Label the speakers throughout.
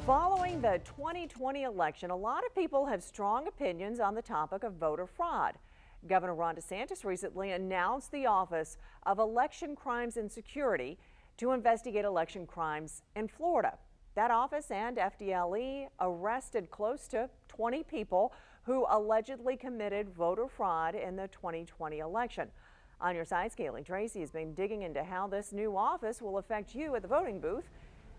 Speaker 1: Following the 2020 election, a lot of people have strong opinions on the topic of voter fraud. Governor Ron DeSantis recently announced the Office of Election Crimes and Security to investigate election crimes in Florida. That office and FDLE arrested close to 20 people who allegedly committed voter fraud in the 2020 election. On your side, Kaylee Tracy has been digging into how this new office will affect you at the voting booth.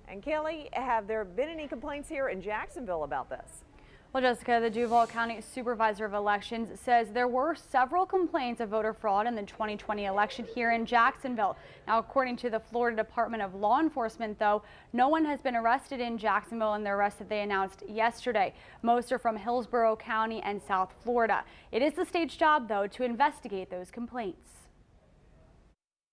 Speaker 1: And Kelly, have there been any complaints here in Jacksonville about this?
Speaker 2: Well, Jessica, the Duval County Supervisor of Elections says there were several complaints of voter fraud in the 2020 election here in Jacksonville. Now, according to the Florida Department of Law Enforcement, though, no one has been arrested in Jacksonville in the arrests that they announced yesterday. Most are from Hillsborough County and South Florida. It is the state's job, though, to investigate those complaints.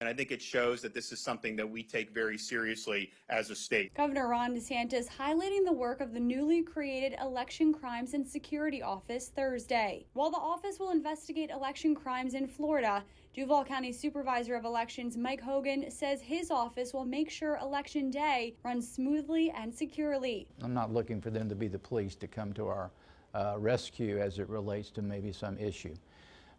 Speaker 3: And I think it shows that this is something that we take very seriously as a state.
Speaker 2: Governor Ron DeSantis highlighting the work of the newly created Election Crimes and Security Office Thursday. While the office will investigate election crimes in Florida, Duval County Supervisor of Elections Mike Hogan says his office will make sure Election Day runs smoothly and securely.
Speaker 4: I'm not looking for them to be the police to come to our rescue as it relates to maybe some issue.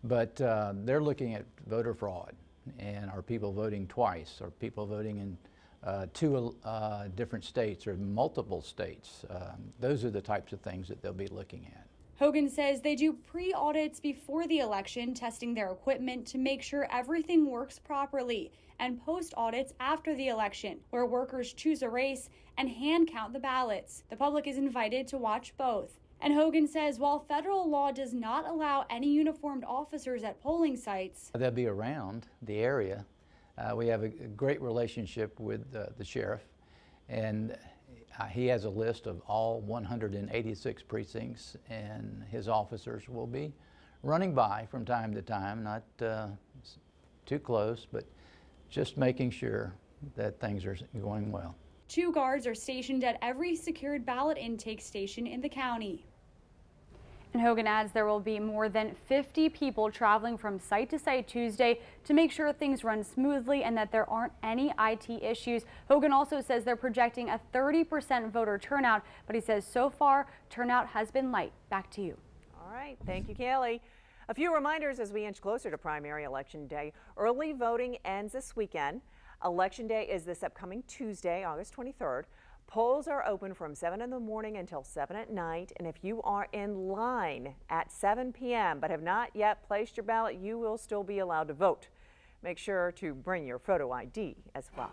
Speaker 4: But they're looking at voter fraud. And are people voting twice? Are people voting in two different states or multiple states? Those are the types of things that they'll be looking at.
Speaker 2: Hogan says they do pre-audits before the election, testing their equipment to make sure everything works properly, and post-audits after the election, where workers choose a race and hand count the ballots. The public is invited to watch both. And Hogan says while federal law does not allow any uniformed officers at polling sites,
Speaker 4: they'll be around the area. We have a great relationship with the sheriff, and he has a list of all 186 precincts, and his officers will be running by from time to time, not too close, but just making sure that things are going well.
Speaker 2: 2 guards are stationed at every secured ballot intake station in the county. And Hogan adds there will be more than 50 people traveling from site to site Tuesday to make sure things run smoothly and that there aren't any IT issues. Hogan also says they're projecting a 30% voter turnout, but he says so far turnout has been light. Back to you.
Speaker 1: All right. Thank you, Kelly. A few reminders as we inch closer to primary election day. Early voting ends this weekend. Election day is this upcoming Tuesday, August 23rd. Polls are open from 7 in the morning until 7 at night. And if you are in line at 7 p.m. but have not yet placed your ballot, you will still be allowed to vote. Make sure to bring your photo ID as well.